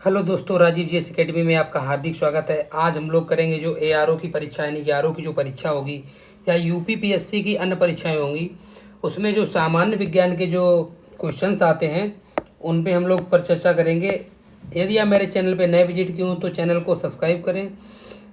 Hello दोस्तों, Rajiv GS academy में आपका हार्दिक स्वागत है। आज हम लोग करेंगे जो एआरओ की परीक्षा यानी कि आरओ की जो परीक्षा होगी या यूपीपीएससी की अन्य परीक्षाएं होंगी, उसमें जो सामान्य विज्ञान के जो क्वेश्चंस आते हैं उन पे हम लोग पर चर्चा करेंगे। यदि आप मेरे चैनल पे नए विजिट किए हों तो चैनल को सब्सक्राइब करें।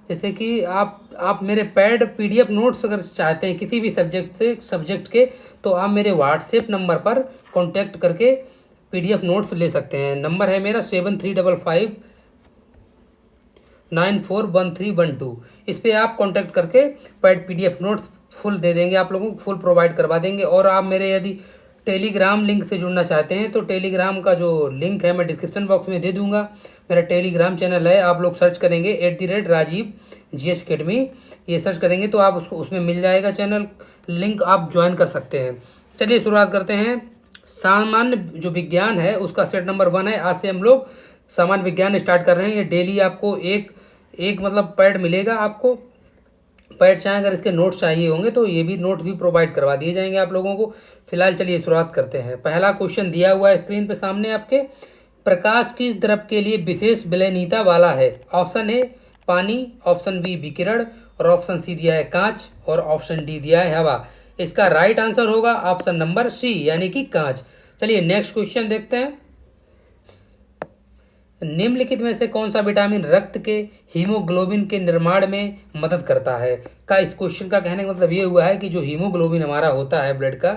जैसे कि आप मेरे पैड पीडीएफ नोट्स अगर चाहते हैं किसी भी सब्जेक्ट के, तो आप मेरे व्हाट्सएप नंबर पर कांटेक्ट करके पीडीएफ नोट्स ले सकते हैं। नंबर है मेरा 7355941312। इस पे आप कांटेक्ट करके पैड पीडीएफ नोट्स फुल दे देंगे, आप लोगों को फुल प्रोवाइड करवा देंगे। और आप मेरे यदि टेलीग्राम लिंक से जुड़ना चाहते हैं तो टेलीग्राम का जो लिंक है मैं डिस्क्रिप्शन बॉक्स में दे दूंगा। मेरा टेलीग्राम चैनल है, आप लोग सर्च करेंगे @राजीव जीएस अकेडमी, ये सर्च करेंगे तो आप उसमें मिल जाएगा चैनल लिंक, आप ज्वाइन कर सकते हैं। चलिए शुरुआत करते हैं। सामान्य जो विज्ञान है उसका सेट नंबर 1 है। आज से हम लोग सामान्य विज्ञान स्टार्ट कर रहे हैं। ये डेली आपको एक एक मतलब पैड मिलेगा। आपको पैड चाहे अगर इसके नोट्स चाहिए होंगे तो ये भी नोट्स भी प्रोवाइड करवा दिए जाएंगे आप लोगों को। फिलहाल चलिए शुरुआत करते हैं। पहला क्वेश्चन दिया हुआ है स्क्रीन पे सामने आपके। प्रकाश किस द्रव के लिए विशेष विलयनीयता वाला है? ऑप्शन ए पानी, ऑप्शन बी विकिरण, और ऑप्शन सी दिया है कांच, और ऑप्शन डी दिया है हवा। इसका राइट आंसर होगा ऑप्शन नंबर सी यानी कि कांच। चलिए नेक्स्ट क्वेश्चन देखते हैं। निम्नलिखित में से कौन सा विटामिन रक्त के हीमोग्लोबिन के निर्माण में मदद करता है? का इस क्वेश्चन का कहने का मतलब ये हुआ है कि जो हीमोग्लोबिन हमारा होता है ब्लड का,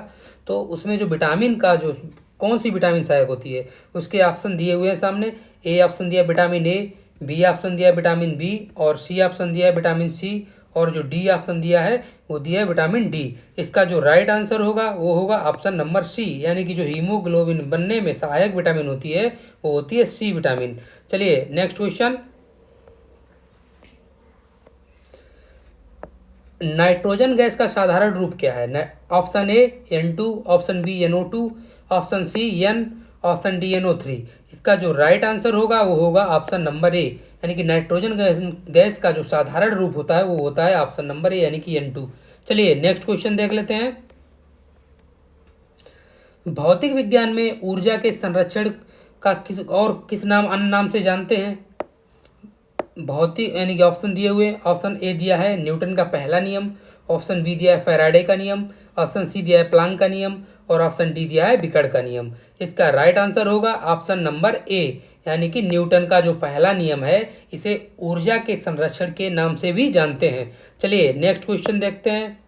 तो उसमें जो विटामिन का जो कौन सी विटामिन सहायक होती है उसके ऑप्शन दिए हुए हैं सामने। ए ऑप्शन दिया विटामिन ए, बी ऑप्शन दिया विटामिन बी, और सी ऑप्शन दिया है विटामिन सी, और जो डी ऑप्शन दिया है वो दिया है विटामिन डी। इसका जो राइट आंसर होगा वो होगा ऑप्शन नंबर सी यानी कि जो हीमोग्लोबिन बनने में सहायक विटामिन होती है वो होती है सी विटामिन। चलिए नेक्स्ट क्वेश्चन। नाइट्रोजन गैस का साधारण रूप क्या है? Option A N2, option B NO2, option C N, option D NO3। इसका जो राइट आंसर होगा वो होगा ऑप्शन नंबर ए यानी कि नाइट्रोजन गैस का जो साधारण रूप होता है वो होता है ऑप्शन नंबर ए यानी कि N2। चलिए नेक्स्ट क्वेश्चन देख लेते हैं। भौतिक विज्ञान में ऊर्जा के संरक्षण का किस नाम अन्य नाम से जानते हैं? भौतिक यानी कि ऑप्शन दिए हुए, ऑप्शन ए दिया है न्यूटन का पहला नियम, ऑप्शन बी दिया है फैराडे का नियम, ऑप्शन सी दिया है प्लांक का नियम, और ऑप्शन डी दिया है विकर्ण का नियम। इसका राइट आंसर होगा ऑप्शन नंबर ए यानी कि न्यूटन का जो पहला नियम है इसे ऊर्जा के संरक्षण के नाम से भी जानते हैं। चलिए नेक्स्ट क्वेश्चन देखते हैं।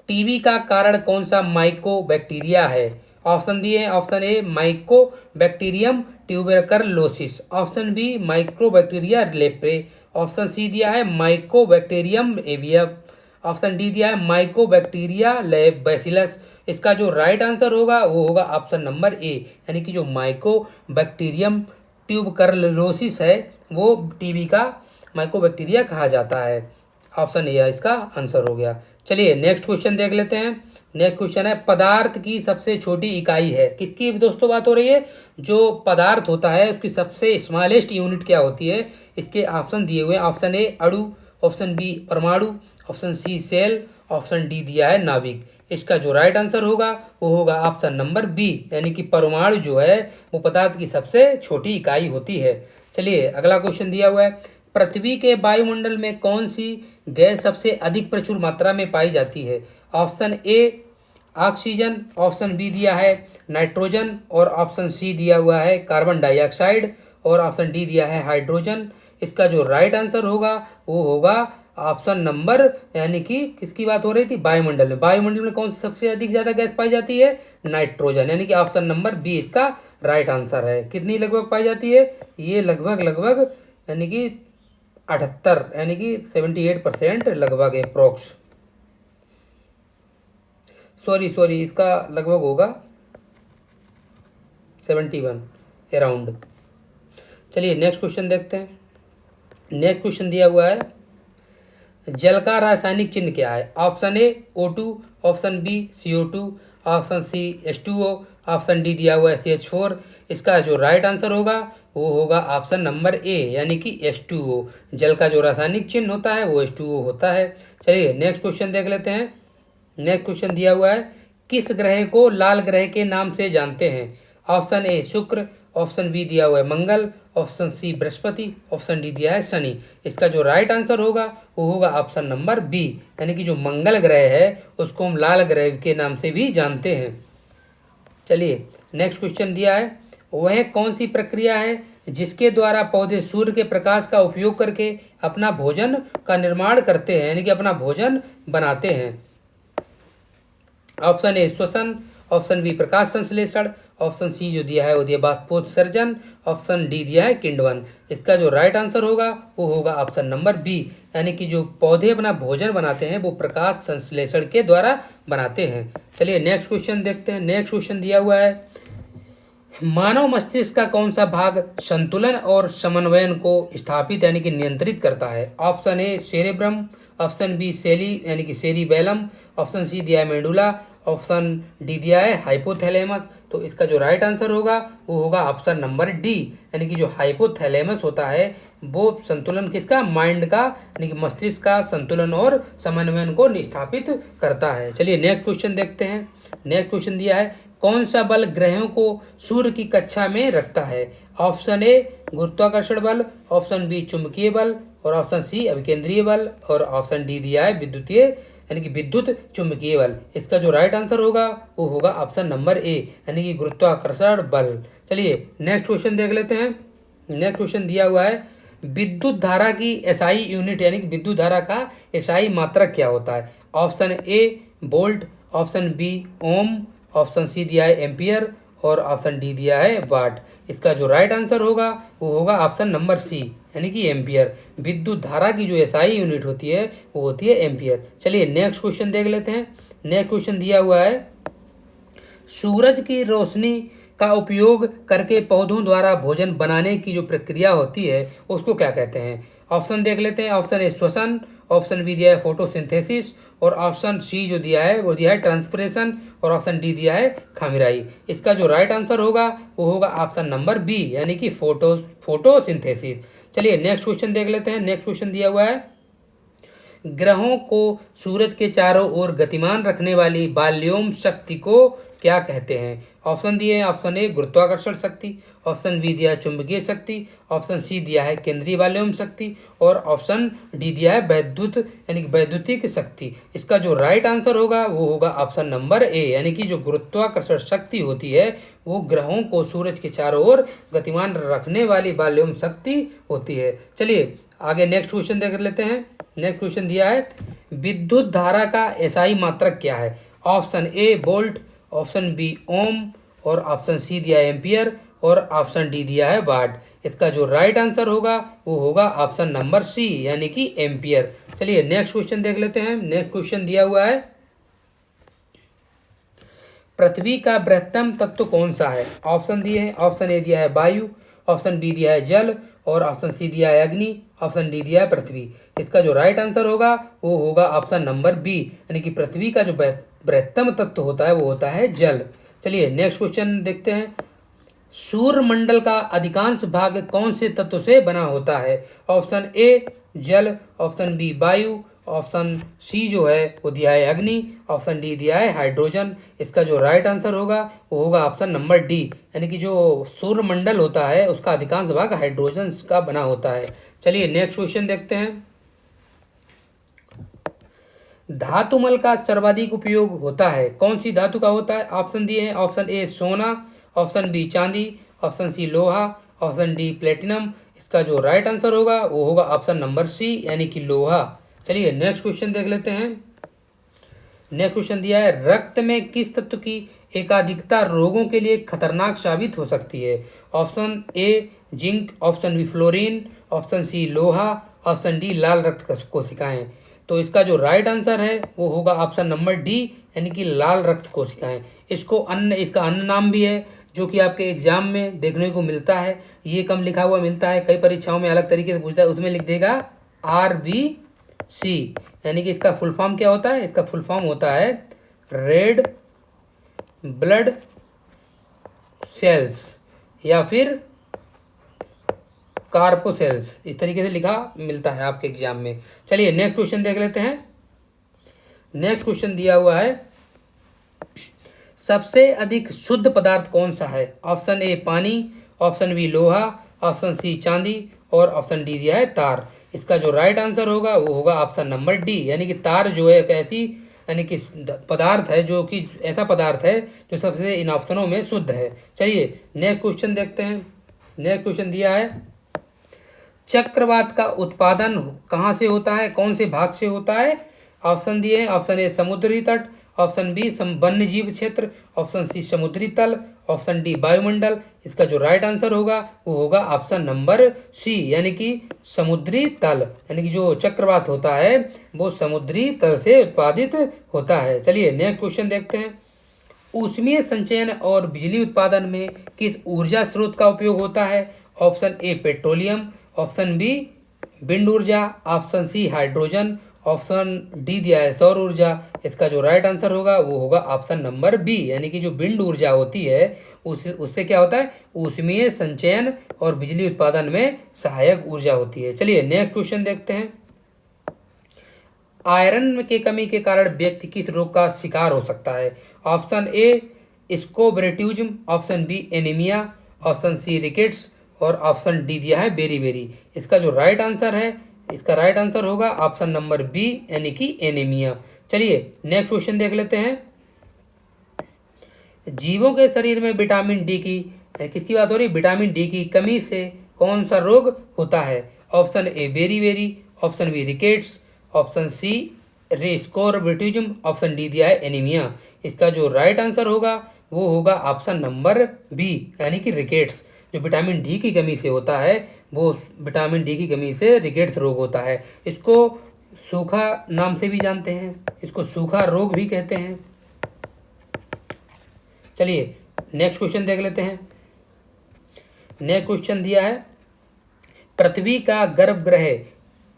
टीबी का कारण कौन सा माइको बैक्टीरिया है? ऑप्शन दिए हैं, option A mycobacterium tuberculosis, option B mycobacteria leprae, option C दिया है माइकोबैक्टीरियम एवियम, ऑप्शन डी दिया है माइकोबैक्टीरिया बैसिलस। इसका जो राइट आंसर होगा वो होगा ऑप्शन नंबर ए यानी कि जो माइकोबैक्टीरियम ट्यूबरकलोसिस है वो टीबी का माइकोबैक्टीरिया कहा जाता है। ऑप्शन ए इसका आंसर हो गया। चलिए नेक्स्ट क्वेश्चन देख लेते हैं। नेक्स्ट क्वेश्चन है पदार्थ की सबसे छोटी इकाई है? किसकी दोस्तों बात हो रही है? जो पदार्थ होता है उसकी सबसे स्मॉलेस्ट यूनिट क्या होती है? इसके ऑप्शन दिए हुए हैं। ऑप्शन ए अणु, ऑप्शन बी परमाणु, option C cell, option D दिया है नाभिक। इसका जो राइट आंसर होगा वो होगा ऑप्शन नंबर बी यानी कि परमाणु जो है वो पदार्थ की सबसे छोटी इकाई होती है। चलिए अगला क्वेश्चन दिया हुआ है। पृथ्वी के वायुमंडल में कौन सी गैस सबसे अधिक प्रचुर मात्रा में पाई जाती है? Option A oxygen, option B दिया है नाइट्रोजन, और ऑप्शन सी दिया हुआ है कार्बन डाइऑक्साइड, और ऑप्शन डी दिया है हाइड्रोजन। इसका जो राइट आंसर होगा वो होगा ऑप्शन नंबर यानी कि किसकी बात हो रही थी? वायुमंडल में। वायुमंडल में कौन सी सबसे अधिक ज़्यादा गैस पाई जाती है? नाइट्रोजन, यानी कि ऑप्शन नंबर बी इसका राइट आंसर है। कितनी लगभग पाई जाती है? ये लगभग लगभग यानी कि 78 यानी कि 78% लगभग अप्रोक्स, सॉरी इसका लगभग होगा 71 अराउंड। चलिए नेक्स्ट क्वेश्चन देखते हैं। नेक्स्ट क्वेश्चन दिया हुआ है जल का रासायनिक चिन्ह क्या है? Option A O2, option B CO2, option C H2O, option D दिया हुआ है CH4। इसका जो राइट आंसर होगा वो होगा ऑप्शन नंबर ए यानी कि H2O। जल का जो रासायनिक चिन्ह होता है वो H2O होता है। चलिए नेक्स्ट क्वेश्चन देख लेते हैं। नेक्स्ट क्वेश्चन दिया हुआ है किस ग्रह को लाल ग्रह के नाम से जानते हैं? ऑप्शन ए शुक्र, ऑप्शन बी दिया हुआ है Mangal, option C Brihaspati, option D दिया है शनि। इसका जो राइट आंसर होगा वो होगा ऑप्शन नंबर बी, यानी कि जो मंगल ग्रह है उसको हम लाल ग्रह के नाम से भी जानते हैं। चलिए नेक्स्ट क्वेश्चन दिया है, वह कौन सी प्रक्रिया है जिसके द्वारा पौधे सूर्य के प्रकाश का उपयोग करके अपना भोजन का निर्माण करते हैं, यानी कि अपना भोजन बनाते हैं। ऑप्शन ए श्वसन, ऑप्शन बी प्रकाश संश्लेषण, ऑप्शन सी जो दिया है वो दिया बाष्पोत्सर्जन, ऑप्शन डी दिया है किण्वन। इसका जो राइट आंसर होगा वो होगा ऑप्शन नंबर बी, यानी कि जो पौधे अपना भोजन बनाते हैं वो प्रकाश संश्लेषण के द्वारा बनाते हैं। चलिए नेक्स्ट क्वेश्चन देखते हैं। नेक्स्ट क्वेश्चन दिया हुआ है, मानव मस्तिष्क का कौन सा भाग संतुलन और समन्वयन को स्थापित यानी कि नियंत्रित करता है? Option A cerebrum, option B सेली यानी कि सेरिबेलम, ऑप्शन सी दिया है मेडुला, ऑप्शन डी दिया है हाइपोथैलेमस। तो इसका जो राइट आंसर होगा वो होगा ऑप्शन नंबर डी, यानी कि जो हाइपोथैलेमस होता है वो संतुलन किसका, माइंड का यानी कि मस्तिष्क का संतुलन और समन्वयन को स्थापित करता है। चलिए नेक्स्ट क्वेश्चन देखते हैं। नेक्स्ट क्वेश्चन दिया है, कौन सा बल ग्रहों को सूर्य की कक्षा में रखता है? ऑप्शन ए गुरुत्वाकर्षण बल, ऑप्शन बी चुंबकीय बल, और ऑप्शन सी अभिकेंद्रीय बल, और ऑप्शन डी दिया है विद्युतीय यानी कि विद्युत चुंबकीय बल। इसका जो राइट आंसर होगा वो होगा ऑप्शन नंबर ए, यानी कि गुरुत्वाकर्षण बल। चलिए नेक्स्ट क्वेश्चन देख लेते हैं। नेक्स्ट क्वेश्चन दिया हुआ है, विद्युत धारा की एसआई यूनिट यानी कि विद्युत धारा का एसआई मात्रक क्या होता है? Option A volt, option B ohm, option C दिया है एम्पियर, और ऑप्शन डी दिया है वाट। इसका जो राइट आंसर होगा वो होगा ऑप्शन नंबर सी, यानी कि एम्पियर। विद्युत धारा की जो एसआई यूनिट होती है वो होती है एम्पियर। चलिए नेक्स्ट क्वेश्चन देख लेते हैं। नेक्स्ट क्वेश्चन दिया हुआ है, सूरज की रोशनी का उपयोग करके पौधों द्वारा भोजन बनाने की जो प्रक्रिया होती है उसको क्या कहते हैं? ऑप्शन देख लेते हैं। ऑप्शन ए श्वसन, ऑप्शन बी दिया है फोटोसिंथेसिस, और ऑप्शन सी जो दिया है वो दिया है ट्रांसपिरेशन, और ऑप्शन डी दिया है खामिराई। इसका जो राइट आंसर होगा वो होगा ऑप्शन नंबर बी, यानी कि फोटोसिंथेसिस। चलिए नेक्स्ट क्वेश्चन देख लेते हैं। नेक्स्ट क्वेश्चन दिया हुआ है, ग्रहों को सूरज के चारों ओर गतिमान रखने वाली बाल्योम शक्ति को क्या कहते हैं? ऑप्शन दिए हैं। ऑप्शन ए गुरुत्वाकर्षण शक्ति, ऑप्शन बी दिया है चुंबकीय शक्ति, ऑप्शन सी दिया है केंद्रीय बाल्योम शक्ति, और ऑप्शन डी दिया है वैद्युत यानी कि वैद्युतिक शक्ति। इसका जो राइट आंसर होगा वो होगा ऑप्शन नंबर ए, यानी कि जो गुरुत्वाकर्षण शक्ति होती है वो ग्रहों को सूरज के चारों ओर गतिमान रखने वाली बाल्योम शक्ति होती है। चलिए आगे नेक्स्ट क्वेश्चन देख लेते हैं। नेक्स्ट क्वेश्चन दिया है, विद्युत धारा का एसआई मात्रक क्या है? Option A volt, option B ohm, और ऑप्शन सी दिया है एम्पियर, और ऑप्शन डी दिया है वाट। इसका जो राइट आंसर होगा वो होगा ऑप्शन नंबर सी, यानी कि एम्पियर। चलिए नेक्स्ट क्वेश्चन देख लेते हैं। नेक्स्ट क्वेश्चन दिया हुआ है, पृथ्वी का बृहत्तम तत्व कौन सा है? ऑप्शन दिए हैं। ऑप्शन ए दिया है वायु, ऑप्शन बी दिया है जल, और ऑप्शन सी दिया है अग्नि, ऑप्शन डी दिया है पृथ्वी। इसका जो राइट आंसर होगा वो होगा ऑप्शन नंबर बी, यानी कि पृथ्वी का जो बृहत्तम तत्व होता है वो होता है जल। चलिए नेक्स्ट क्वेश्चन देखते हैं, सूर्यमंडल का अधिकांश भाग कौन से तत्व से बना होता है? ऑप्शन ए जल, ऑप्शन बी वायु, ऑप्शन सी जो है वो दिया है अग्नि, ऑप्शन डी दिया है हाइड्रोजन। इसका जो राइट आंसर होगा वो होगा ऑप्शन नंबर डी, यानी कि जो सूर्यमंडल होता है उसका अधिकांश भाग हाइड्रोजन का बना होता है। चलिए नेक्स्ट क्वेश्चन देखते हैं, धातुमल का सर्वाधिक उपयोग होता है कौन सी धातु का होता है? ऑप्शन दिए हैं। ऑप्शन ए सोना, ऑप्शन बी चांदी, ऑप्शन सी लोहा, ऑप्शन डी प्लेटिनम। इसका जो राइट आंसर होगा वो होगा ऑप्शन नंबर सी, यानी कि लोहा। चलिए नेक्स्ट क्वेश्चन देख लेते हैं। नेक्स्ट क्वेश्चन दिया है, रक्त में किस तत्व की एकाधिकता रोगों के लिए खतरनाक साबित हो सकती है? Option A zinc, option B fluorine, option C लोहा, ऑप्शन डी लाल रक्त कोशिकाएं। तो इसका जो राइट आंसर है वो होगा ऑप्शन नंबर डी, यानी कि लाल रक्त कोशिकाएं। इसका अन्य नाम भी है जो कि आपके एग्जाम में देखने को मिलता है, ये कम लिखा हुआ मिलता है, कई परीक्षाओं में अलग तरीके से पूछता है, उसमें लिख देगा RBC, यानी कि इसका फुल फॉर्म क्या होता है? इसका फुल फॉर्म होता है रेड ब्लड सेल्स या फिर कार्पोसेल्स, इस तरीके से लिखा मिलता है आपके एग्जाम में। चलिए नेक्स्ट क्वेश्चन देख लेते हैं। नेक्स्ट क्वेश्चन दिया हुआ है, सबसे अधिक शुद्ध पदार्थ कौन सा है? ऑप्शन ए पानी, ऑप्शन बी लोहा, ऑप्शन सी चांदी और ऑप्शन डी दिया है तार। इसका जो राइट आंसर होगा वो होगा ऑप्शन नंबर डी, यानी कि तार जो है एक ऐसी यानी कि पदार्थ है जो कि ऐसा पदार्थ है जो सबसे इन ऑप्शनों में शुद्ध है। चलिए नेक्स्ट क्वेश्चन देखते हैं। नेक्स्ट क्वेश्चन दिया है चक्रवात का उत्पादन कहाँ से होता है, कौन से भाग से होता है। ऑप्शन दिए हैं, ऑप्शन ए समुद्री तट, ऑप्शन बी वन्य जीव क्षेत्र, ऑप्शन सी समुद्री तल, ऑप्शन डी वायुमंडल। इसका जो राइट आंसर होगा वो होगा ऑप्शन नंबर सी, यानी कि समुद्री तल, यानी कि जो चक्रवात होता है वो समुद्री तल से उत्पादित होता है। चलिए नेक्स्ट क्वेश्चन देखते हैं। ऊष्मीय संचयन और बिजली उत्पादन में किस ऊर्जा स्रोत का उपयोग होता है। Option A petroleum, option B wind ऊर्जा, option C hydrogen, option D दिया है सौर ऊर्जा। इसका जो राइट आंसर होगा वो होगा ऑप्शन नंबर बी, यानी कि जो विंड ऊर्जा होती है उससे क्या होता है, ऊष्मीय संचयन और बिजली उत्पादन में सहायक ऊर्जा होती है। चलिए नेक्स्ट क्वेश्चन देखते हैं। आयरन के कमी के कारण व्यक्ति किस रोग का शिकार हो सकता है। Option A scorbutism, option B anaemia, option C rickets और ऑप्शन डी दिया है बेरी। इसका जो राइट आंसर है, इसका राइट आंसर होगा ऑप्शन नंबर बी, यानी कि एनीमिया। चलिए नेक्स्ट क्वेश्चन देख लेते हैं। जीवों के शरीर में विटामिन डी की किसकी बात हो रही है, विटामिन डी की कमी से कौन सा रोग होता है। ऑप्शन ए बेरी, option B rickets, option C scorbutism, option D दिया है एनीमिया। इसका जो राइट आंसर होगा वो होगा ऑप्शन नंबर बी, यानी कि रिकेट्स। जो विटामिन डी की कमी से होता है वो विटामिन डी की कमी से रिकेट्स रोग होता है। इसको सूखा नाम से भी जानते हैं, इसको सूखा रोग भी कहते हैं। चलिए नेक्स्ट क्वेश्चन देख लेते हैं। नेक्स्ट क्वेश्चन दिया है पृथ्वी का गर्भगृह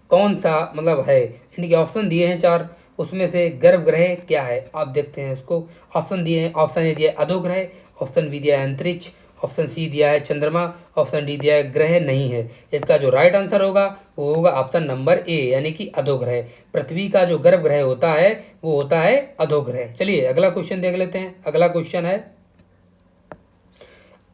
कौन सा है, यानी कि ऑप्शन दिए हैं 4, उसमें से गर्भगृह क्या है आप देखते हैं इसको। ऑप्शन दिए हैं, ऑप्शन ए दिया है अधोग्रह, ऑप्शन बी दिया है अंतरिक्ष, ऑप्शन सी दिया है चंद्रमा, ऑप्शन डी दिया है ग्रह नहीं है। इसका जो राइट आंसर होगा वो होगा ऑप्शन नंबर ए, यानी कि अधोग्रह। पृथ्वी का जो गर्भगृह होता है वो होता है अधोग्रह। चलिए अगला क्वेश्चन देख लेते हैं। अगला क्वेश्चन है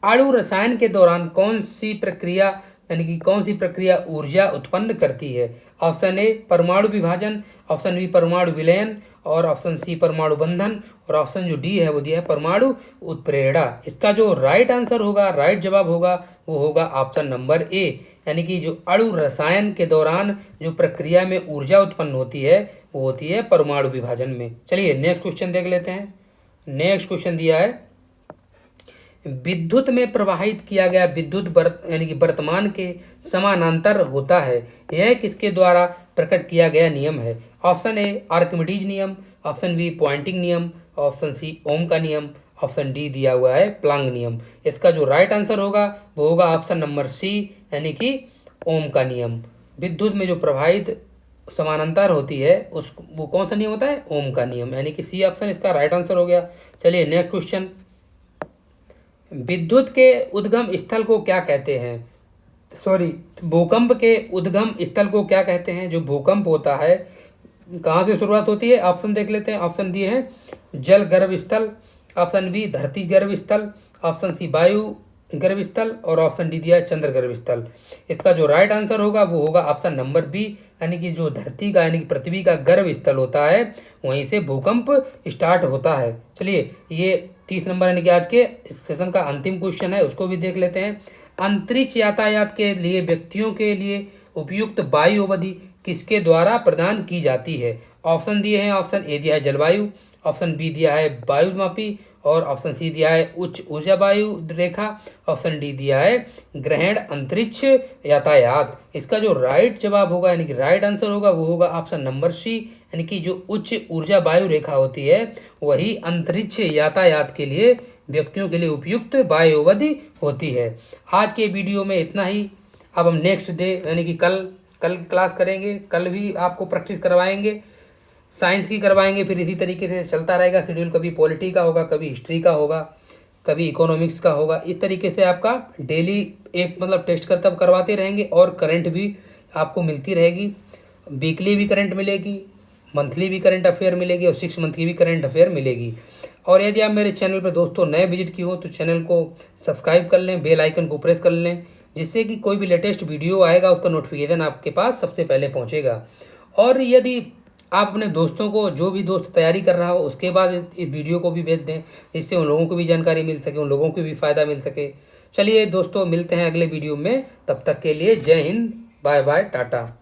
अणु रसायन के दौरान कौन सी प्रक्रिया, यानी कि कौन सी प्रक्रिया ऊर्जा उत्पन्न करती है। ऑप्शन ए परमाणु विभाजन, ऑप्शन बी परमाणु विलयन और ऑप्शन सी परमाणु बंधन और ऑप्शन जो डी है वो दिया है परमाणु उत्प्रेरणा। इसका जो राइट आंसर होगा, राइट जवाब होगा वो होगा ऑप्शन नंबर ए, यानी कि जो अणु रसायन के दौरान जो प्रक्रिया में ऊर्जा उत्पन्न होती है वो होती है परमाणु विभाजन में। चलिए नेक्स्ट क्वेश्चन देख लेते हैं। नेक्स्ट क्वेश्चन दिया है विद्युत में प्रवाहित किया गया विद्युत यानी कि वर्तमान के समानांतर होता है, यह किसके द्वारा प्रकट किया गया नियम है। ऑप्शन ए आर्किमिडीज नियम, ऑप्शन बी पॉइंटिंग नियम, ऑप्शन सी ओम का नियम, ऑप्शन डी दिया हुआ है प्लांग नियम। इसका जो राइट आंसर होगा वो होगा ऑप्शन नंबर सी, यानी कि ओम का नियम। विद्युत में जो प्रवाहित समानांतर होती है उस वो कौन सा नियम होता है, ओम का नियम, यानी कि सी ऑप्शन इसका राइट आंसर हो गया। चलिए नेक्स्ट क्वेश्चन विद्युत के उद्गम स्थल को क्या कहते हैं, भूकंप के उद्गम स्थल को क्या कहते हैं। जो भूकंप होता है कहाँ से शुरुआत होती है, ऑप्शन देख लेते हैं। ऑप्शन दिए हैं जल गर्भ स्थल, ऑप्शन बी धरती गर्भ स्थल, ऑप्शन सी वायु गर्भ स्थल और ऑप्शन डी दिया है चंद्र गर्भ स्थल। इसका जो राइट आंसर होगा वो होगा ऑप्शन नंबर बी, यानी कि जो धरती का यानी कि पृथ्वी का गर्भ स्थल होता है वहीं से भूकंप स्टार्ट होता है। चलिए ये 30 नंबर यानी कि आज के सेशन का अंतिम क्वेश्चन है, उसको भी देख लेते हैं। अंतरिक्ष यातायात के लिए व्यक्तियों के लिए उपयुक्त वायु अवधि किसके द्वारा प्रदान की जाती है। ऑप्शन दिए हैं, ऑप्शन ए दिया है जलवायु, ऑप्शन बी दिया है वायुमापी और ऑप्शन सी दिया है उच्च ऊर्जा वायु रेखा, ऑप्शन डी दिया है ग्रहण अंतरिक्ष यातायात। इसका जो राइट जवाब होगा यानी कि राइट आंसर होगा वो होगा ऑप्शन नंबर सी, यानी कि जो उच्च ऊर्जा वायु रेखा होती है वही अंतरिक्ष यातायात के लिए व्यक्तियों के लिए उपयुक्त वायु अवधि होती है। आज के वीडियो में इतना ही। अब हम नेक्स्ट डे यानी कि कल क्लास करेंगे। कल भी आपको प्रैक्टिस करवाएंगे, साइंस की करवाएंगे, फिर इसी तरीके से चलता रहेगा शेड्यूल। कभी पॉलिटी का होगा, कभी हिस्ट्री का होगा, कभी इकोनॉमिक्स का होगा। इस तरीके से आपका डेली एक टेस्ट करवाते रहेंगे और करंट भी आपको मिलती रहेगी। वीकली भी करंट मिलेगी, मंथली भी करंट अफेयर मिलेगी और 6 मंथ की भी करंट अफेयर मिलेगी। और यदि आप मेरे चैनल पर दोस्तों नए विजिट किए हो तो चैनल को सब्सक्राइब कर लें, बेल आइकन को प्रेस कर लें, जिससे कि कोई भी लेटेस्ट वीडियो आएगा उसका नोटिफिकेशन आपके पास सबसे पहले पहुंचेगा। और यदि आप अपने दोस्तों को, जो भी दोस्त तैयारी कर रहा हो, उसके बाद इस वीडियो को भी भेज दें, जिससे उन लोगों को भी जानकारी मिल सके, उन लोगों को भी फ़ायदा मिल सके। चलिए दोस्तों, मिलते हैं अगले वीडियो में। तब तक के लिए जय हिंद, बाय बाय, टाटा।